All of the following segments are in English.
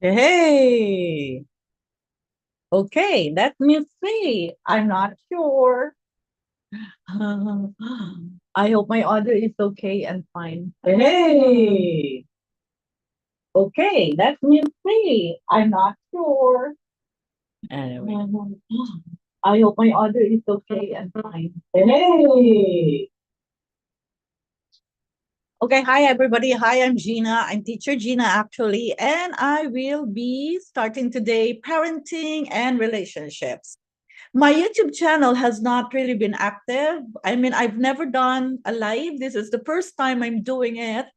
Hey, okay, let me see. I'm not sure. I hope my audio is okay and fine. Hey, okay, let me see. I'm not sure. Anyway, I hope my audio is okay and fine. Hey. Okay, hi everybody. Hi, I'm Gina. I'm teacher Gina actually, and I will be starting today parenting and relationships. My YouTube channel has not really been active. I mean, I've never done a live. This is the first time I'm doing it,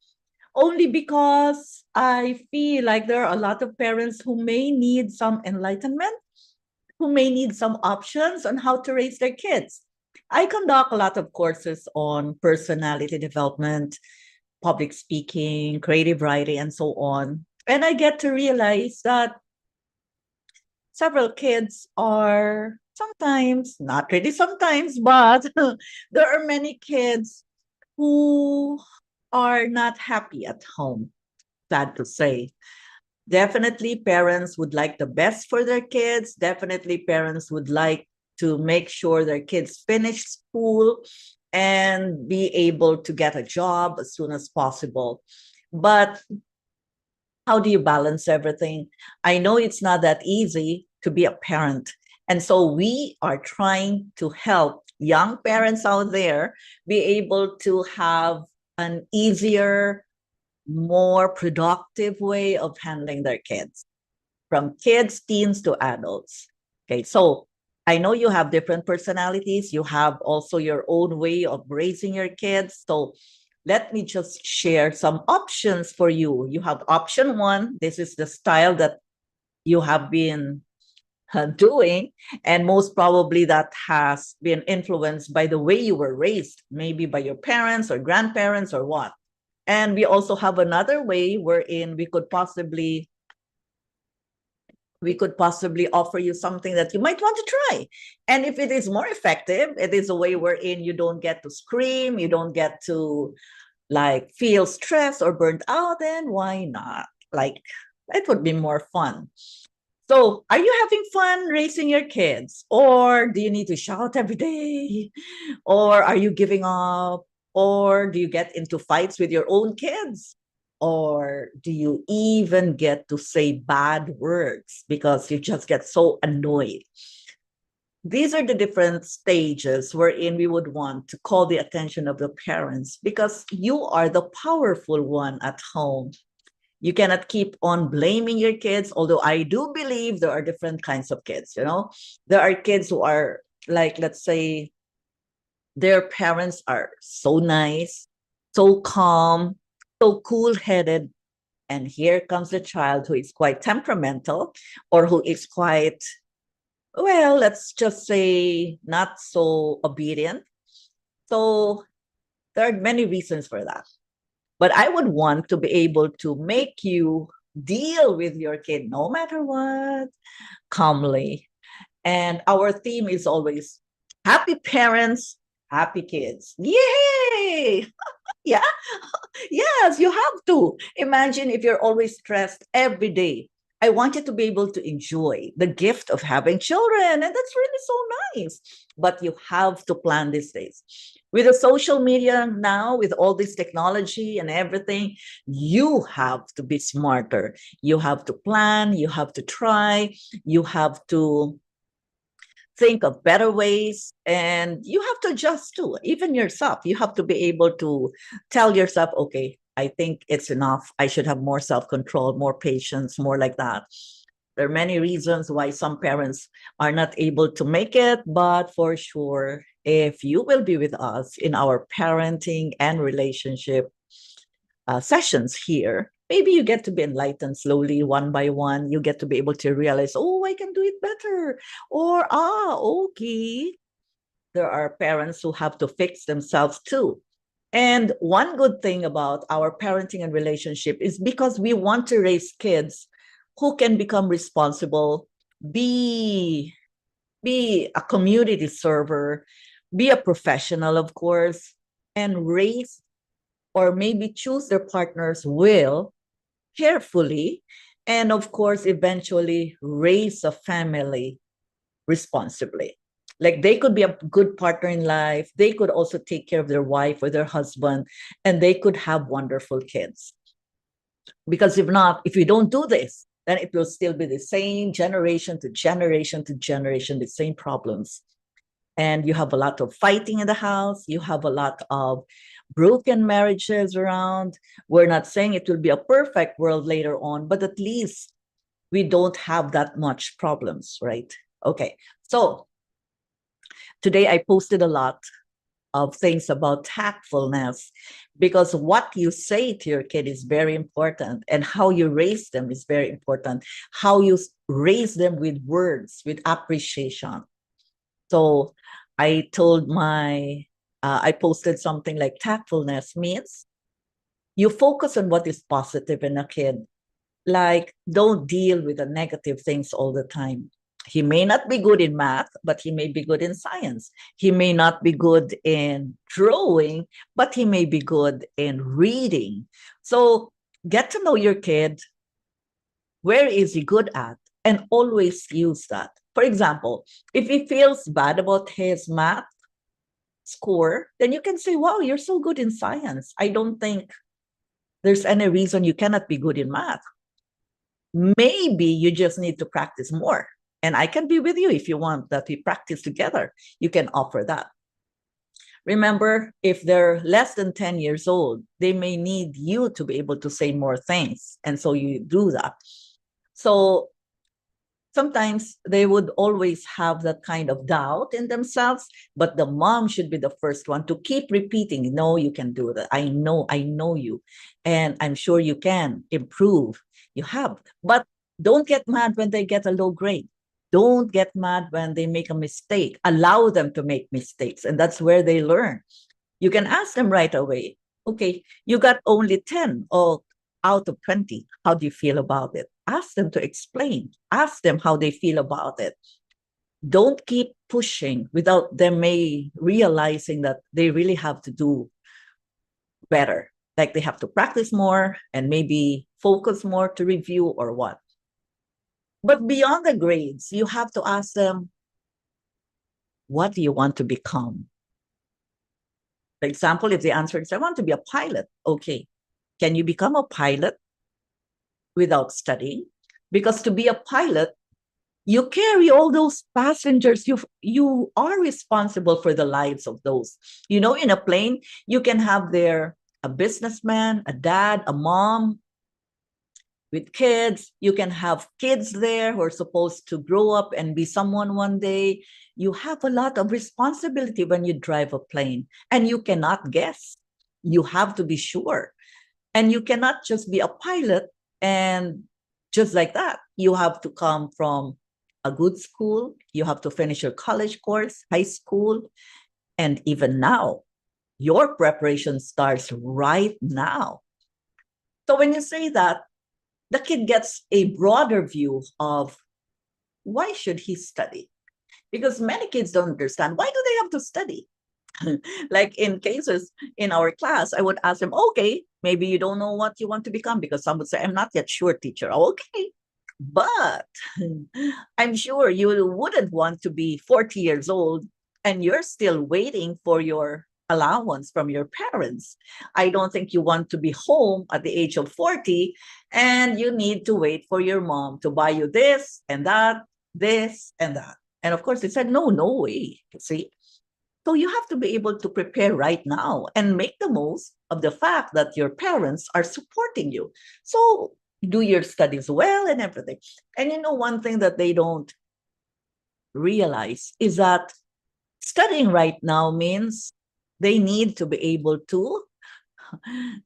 only because I feel like there are a lot of parents who may need some enlightenment, who may need some options on how to raise their kids. I conduct a lot of courses on personality development, public speaking, creative writing, and so on. And I get to realize that several kids are sometimes, not really sometimes, but there are many kids who are not happy at home, sad to say. Definitely, parents would like the best for their kids. Definitely, parents would like to make sure their kids finish school and be able to get a job as soon as possible. But how do you balance everything? I know it's not that easy to be a parent. And so we are trying to help young parents out there be able to have an easier, more productive way of handling their kids, from kids, teens to adults. Okay, so I know you have different personalities. You have also your own way of raising your kids. So let me just share some options for you. You have option one. This is the style that you have been doing, and most probably that has been influenced by the way you were raised, maybe by your parents or grandparents or what. And we also have another way wherein we could possibly offer you something that you might want to try. And if it is more effective, it is a way wherein you don't get to scream, you don't get to like feel stressed or burnt out, then why not? Like, it would be more fun. So, are you having fun raising your kids? Or do you need to shout every day? Or are you giving up? Or do you get into fights with your own kids? Or do you even get to say bad words because you just get so annoyed? These are the different stages wherein we would want to call the attention of the parents, because you are the powerful one at home. You cannot keep on blaming your kids, although I do believe there are different kinds of kids. There are kids who are like, let's say, their parents are so nice, so calm, so cool headed. And here comes the child who is quite temperamental, or who is quite, well, let's just say, not so obedient. So there are many reasons for that. But I would want to be able to make you deal with your kid no matter what, calmly. And our theme is always happy parents, happy kids. Yay! Yeah. Yes, you have to. Imagine if you're always stressed every day. I want you to be able to enjoy the gift of having children, and that's really so nice. But you have to plan these days. With the social media now, with all this technology and everything, you have to be smarter. You have to plan, you have to try, you have to think of better ways, and you have to adjust too. Even yourself, you have to be able to tell yourself, okay, I think it's enough. I should have more self-control, more patience, more like that. There are many reasons why some parents are not able to make it, but for sure, if you will be with us in our parenting and relationship sessions here, maybe you get to be enlightened slowly, one by one. You get to be able to realize, oh, I can do it better. Or, okay, there are parents who have to fix themselves too. And one good thing about our parenting and relationship is because we want to raise kids who can become responsible, be be a community server, be a professional, of course, and raise or maybe choose their partner's will carefully And of course, eventually raise a family responsibly. Like they could be a good partner in life. They could also take care of their wife or their husband, and they could have wonderful kids. Because if not, if you don't do this, then it will still be the same generation to generation to generation, the same problems. And you have a lot of fighting in the house. You have a lot of broken marriages around. We're not saying it will be a perfect world later on, but at least we don't have that much problems, right? Okay, so today I posted a lot of things about tactfulness, because what you say to your kid is very important, and how you raise them is very important. How you raise them with words, with appreciation. So I told I posted something like tactfulness means you focus on what is positive in a kid. Like, don't deal with the negative things all the time. He may not be good in math, but he may be good in science. He may not be good in drawing, but he may be good in reading. So get to know your kid. Where is he good at? And always use that. For example, if he feels bad about his math score, then you can say, wow, you're so good in science. I don't think there's any reason you cannot be good in math. Maybe you just need to practice more. And I can be with you if you want that we practice together. You can offer that. Remember, if they're less than 10 years old, they may need you to be able to say more things. And so you do that. So sometimes they would always have that kind of doubt in themselves, but the mom should be the first one to keep repeating, no, you can do that. I know you, and I'm sure you can improve. You have, but don't get mad when they get a low grade. Don't get mad when they make a mistake. Allow them to make mistakes, and that's where they learn. You can ask them right away, okay, you got only 10 or out of 20. How do you feel about it? Ask them to explain. Ask them how they feel about it. Don't keep pushing without them realizing that they really have to do better. Like they have to practice more and maybe focus more to review or what. But beyond the grades, you have to ask them, what do you want to become? For example, if the answer is, I want to be a pilot, okay, can you become a pilot without studying? Because to be a pilot, you carry all those passengers. You are responsible for the lives of those. You know, in a plane, you can have there a businessman, a dad, a mom with kids. You can have kids there who are supposed to grow up and be someone one day. You have a lot of responsibility when you drive a plane, and you cannot guess. You have to be sure. And you cannot just be a pilot and just like that. You have to come from a good school. You have to finish your college course, high school. And even now, your preparation starts right now. So when you say that, the kid gets a broader view of why should he study? Because many kids don't understand, why do they have to study? Like in cases in our class, I would ask them, okay, maybe you don't know what you want to become, because some would say, I'm not yet sure, teacher. Okay, but I'm sure you wouldn't want to be 40 years old and you're still waiting for your allowance from your parents. I don't think you want to be home at the age of 40 and you need to wait for your mom to buy you this and that, this and that. And of course, they said, no, no way. See? So you have to be able to prepare right now and make the most of the fact that your parents are supporting you. So do your studies well and everything. And you know, one thing that they don't realize is that studying right now means they need to be able to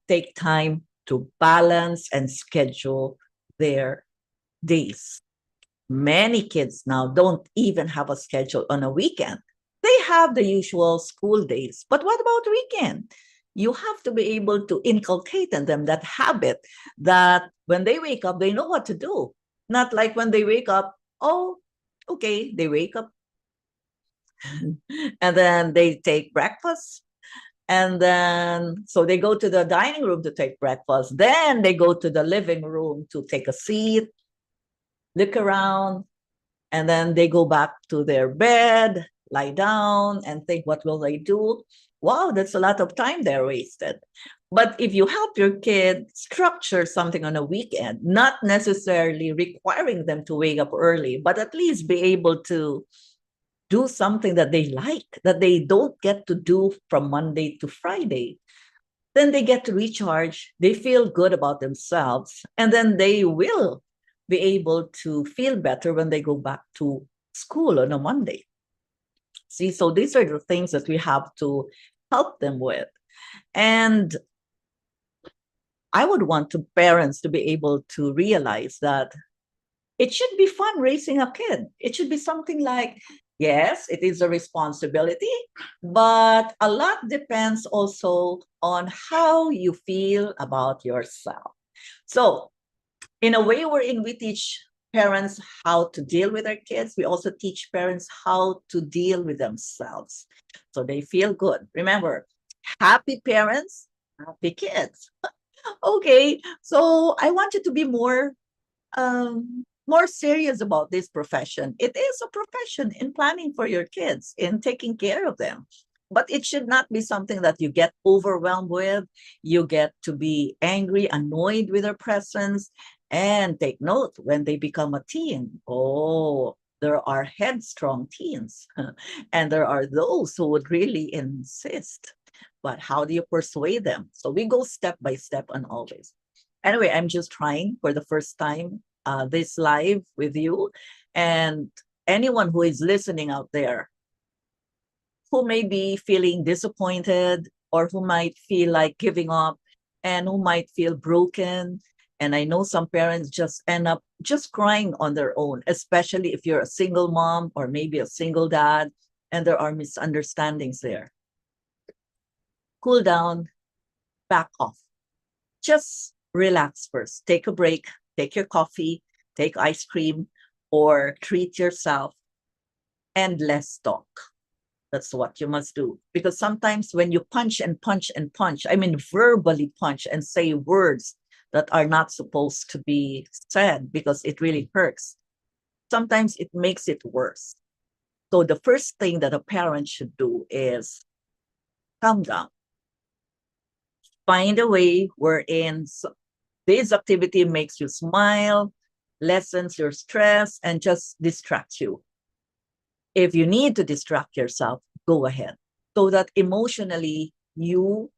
take time to balance and schedule their days. Many kids now don't even have a schedule on a weekend. They have the usual school days, but what about weekend? You have to be able to inculcate in them that habit that when they wake up, they know what to do. Not like when they wake up, oh, okay, they wake up and then they take breakfast. And then, so they go to the dining room to take breakfast. Then they go to the living room to take a seat look around, and then they go back to their bed, lie down, and think, what will they do? Wow, that's a lot of time they're wasted. But if you help your kid structure something on a weekend, not necessarily requiring them to wake up early, but at least be able to do something that they like, that they don't get to do from Monday to Friday, then they get to recharge, they feel good about themselves, and then they will be able to feel better when they go back to school on a Monday. See, so these are the things that we have to help them with. And I would want parents to be able to realize that it should be fun raising a kid. It should be something like, yes, it is a responsibility, but a lot depends also on how you feel about yourself. So, in a way wherein we teach parents how to deal with their kids, we also teach parents how to deal with themselves so they feel good. Remember, happy parents, happy kids. Okay, so I want you to be more serious about this profession. It is a profession in planning for your kids, in taking care of them. But it should not be something that you get overwhelmed with. You get to be angry, annoyed with their presence. And take note, when they become a teen, oh, there are headstrong teens. And there are those who would really insist. But how do you persuade them? So we go step by step on all this. Anyway, I'm just trying for the first time this live with you. And anyone who is listening out there who may be feeling disappointed or who might feel like giving up and who might feel broken. And I know some parents just end up just crying on their own, especially if you're a single mom or maybe a single dad and there are misunderstandings there. Cool down, back off. Just relax first. Take a break, take your coffee, take ice cream, or treat yourself, and less talk. That's what you must do. Because sometimes when you punch and punch and punch, I mean, verbally punch and say words that are not supposed to be said because it really hurts, sometimes it makes it worse. So the first thing that a parent should do is calm down. Find a way wherein this activity makes you smile, lessens your stress, and just distracts you. If you need to distract yourself, go ahead. So that emotionally you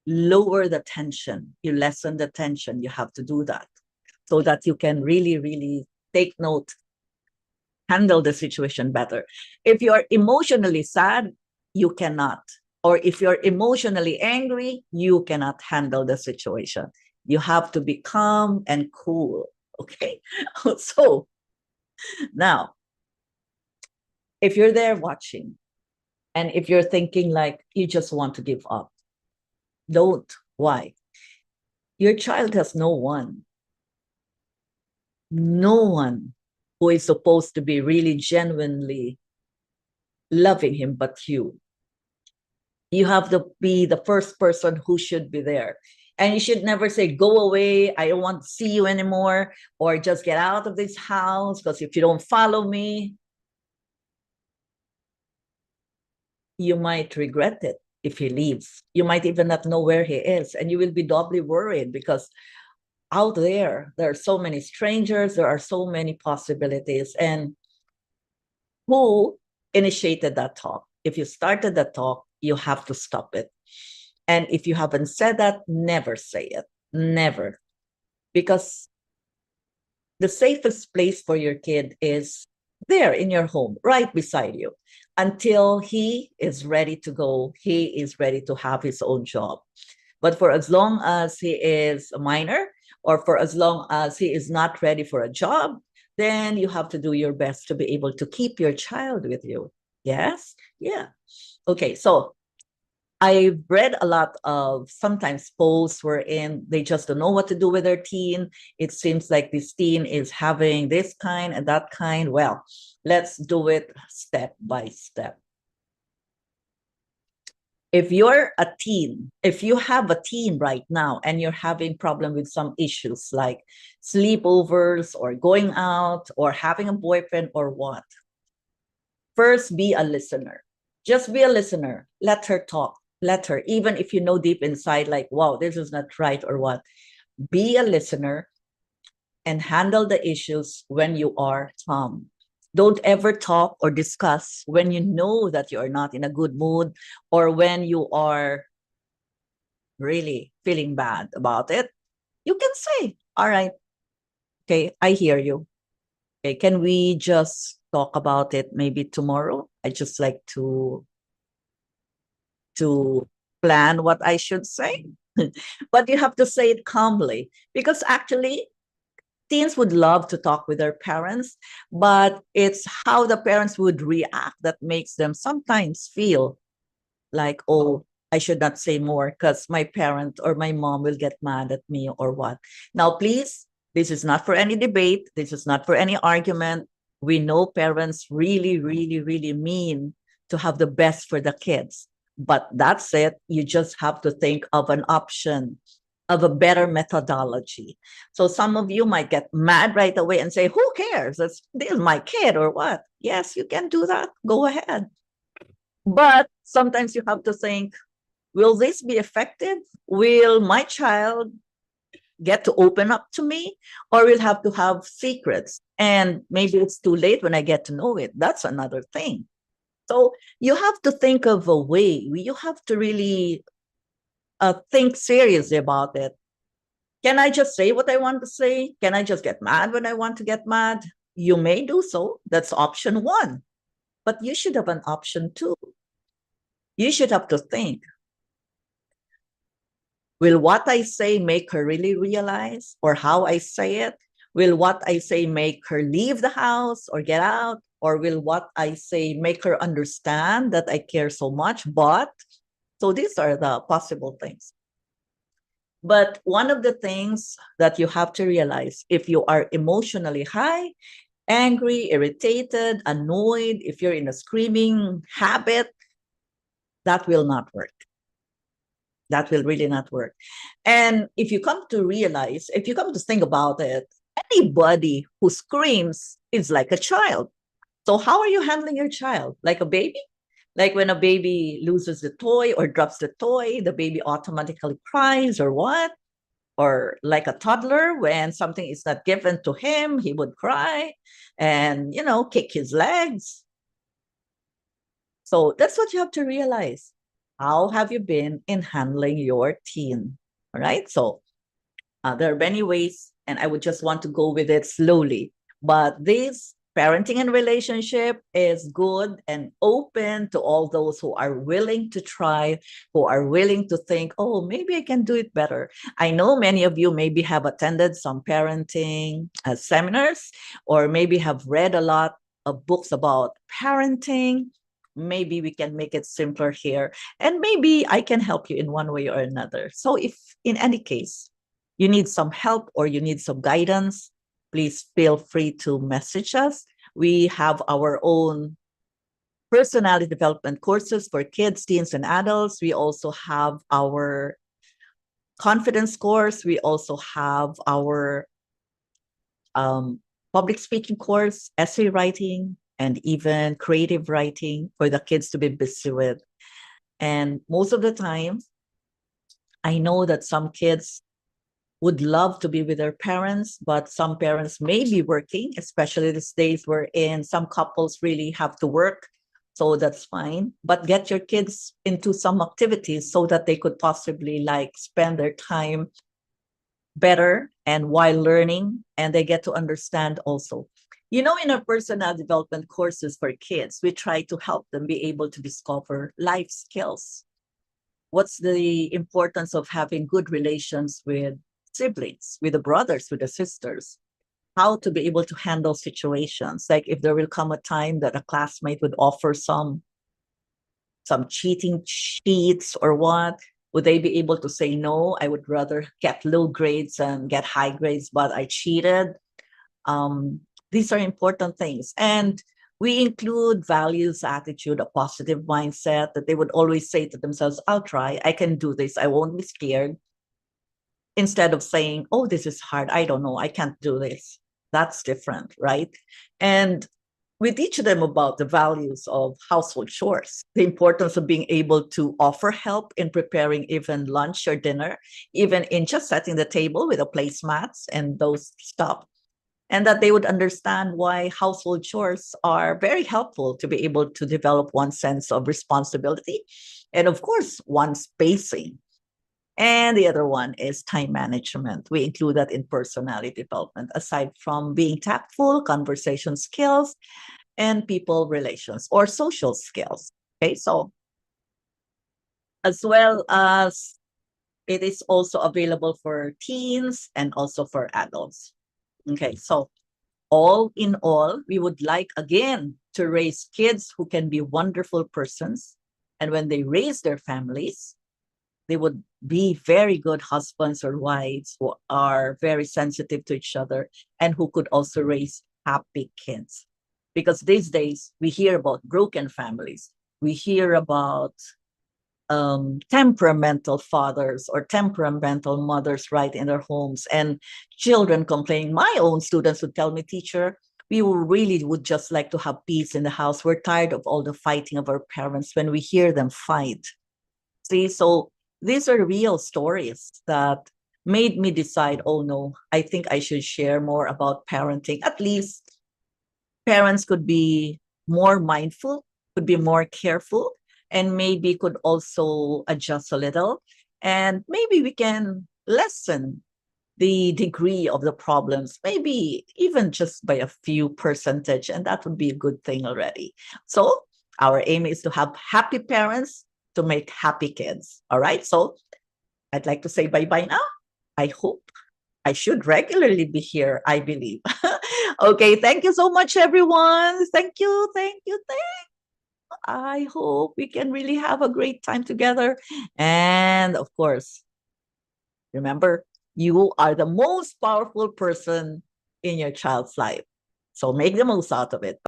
lower the tension, you lessen the tension. You have to do that so that you can really, really take note, handle the situation better. If you're emotionally sad, you cannot. Or if you're emotionally angry, you cannot handle the situation. You have to be calm and cool. Okay. So now, if you're there watching, and if you're thinking like you just want to give up, don't. Why? Your child has no one who is supposed to be really genuinely loving him but you. You have to be the first person who should be there. And you should never say, go away, I don't want to see you anymore, or just get out of this house, because if you don't follow me, you might regret it if he leaves. You might even not know where he is, and you will be doubly worried because out there are so many strangers, there are so many possibilities. And who initiated that talk? If you started that talk, you have to stop it. And if you haven't said that, never say it. Never. Because the safest place for your kid is there in your home, right beside you, until he is ready to go, he is ready to have his own job. But for as long as he is a minor, or for as long as he is not ready for a job, then you have to do your best to be able to keep your child with you. Yes? Yeah. Okay, so I've read a lot of sometimes posts wherein they just don't know what to do with their teen. It seems like this teen is having this kind and that kind. Well, let's do it step by step. If you're a teen, if you have a teen right now and you're having problem with some issues like sleepovers or going out or having a boyfriend or what, first be a listener. Just be a listener. Let her talk. Let her, even if you know deep inside, like, wow, this is not right or what, be a listener and handle the issues when you are calm. Don't ever talk or discuss when you know that you are not in a good mood or when you are really feeling bad about it. You can say, all right, okay, I hear you. Okay, can we just talk about it maybe tomorrow? I just like to plan what I should say. But you have to say it calmly because actually teens would love to talk with their parents, but it's how the parents would react that makes them sometimes feel like, oh, I should not say more because my parent or my mom will get mad at me or what. Now, please, this is not for any debate. This is not for any argument. We know parents really, really, really mean to have the best for the kids. But that's it. You just have to think of an option, of a better methodology. So some of you might get mad right away and say, who cares? This is my kid or what? Yes, you can do that. Go ahead. But sometimes you have to think, will this be effective? Will my child get to open up to me? Or will have to have secrets? And maybe it's too late when I get to know it. That's another thing. So you have to think of a way. You have to really think seriously about it. Can I just say what I want to say? Can I just get mad when I want to get mad? You may do so. That's option one. But you should have an option two. You should have to think, will what I say make her really realize, or how I say it? Will what I say make her leave the house or get out? Or will what I say make her understand that I care so much? But, so these are the possible things. But one of the things that you have to realize, if you are emotionally high, angry, irritated, annoyed, if you're in a screaming habit, that will not work. That will really not work. And if you come to realize, if you come to think about it, anybody who screams is like a child. So how are you handling your child? Like a baby? Like when a baby loses the toy or drops the toy, the baby automatically cries or what? Or like a toddler, when something is not given to him, he would cry and, kick his legs. So that's what you have to realize. How have you been in handling your teen? All right. So there are many ways, and I would just want to go with it slowly. But this parenting and relationship is good and open to all those who are willing to try, who are willing to think, oh, maybe I can do it better. I know many of you maybe have attended some parenting seminars, or maybe have read a lot of books about parenting. Maybe we can make it simpler here, and maybe I can help you in one way or another. So if in any case you need some help or you need some guidance, please feel free to message us. We have our own personality development courses for kids, teens, and adults. We also have our confidence course. We also have our public speaking course, essay writing, and even creative writing for the kids to be busy with. And most of the time, I know that some kids would love to be with their parents, but some parents may be working, especially these days wherein some couples really have to work. So that's fine. But get your kids into some activities so that they could possibly spend their time better and while learning, and they get to understand also. In our personal development courses for kids, we try to help them be able to discover life skills. What's the importance of having good relations with siblings, with the brothers, with the sisters? How to be able to handle situations. Like if there will come a time that a classmate would offer some cheating sheets or what, would they be able to say, no, I would rather get low grades and get high grades, but I cheated? These are important things. And We include values, attitude, a positive mindset that they would always say to themselves, I'll try, I can do this, I won't be scared. Instead of saying, oh, this is hard, I don't know, I can't do this. That's different, right? And we teach them about the values of household chores, the importance of being able to offer help in preparing even lunch or dinner, even in just setting the table with the placemats and those stuff. And that they would understand why household chores are very helpful to be able to develop one sense of responsibility and, of course, one's pacing. And the other one is time management. We include that in personality development, aside from being tactful, conversation skills, and people relations or social skills. Okay, so as well as it is also available for teens and also for adults. Okay, so all in all, we would like again to raise kids who can be wonderful persons. And when they raise their families, they would be very good husbands or wives who are very sensitive to each other and who could also raise happy kids. Because these days we hear about broken families, we hear about temperamental fathers or temperamental mothers right in their homes and children complaining. My own students would tell me, teacher, we really would just like to have peace in the house. We're tired of all the fighting of our parents when we hear them fight. See, so these are real stories that made me decide, oh no, I think I should share more about parenting. At least parents could be more mindful, could be more careful, and maybe could also adjust a little. And maybe we can lessen the degree of the problems, maybe even just by a few percentage, and that would be a good thing already. So our aim is to have happy parents to make happy kids. All right. So I'd like to say bye-bye now. I hope I should regularly be here, I believe. Okay, thank you so much, everyone. Thank you, thank you, thank you. I hope we can really have a great time together. And of course, remember, you are the most powerful person in your child's life. So make the most out of it.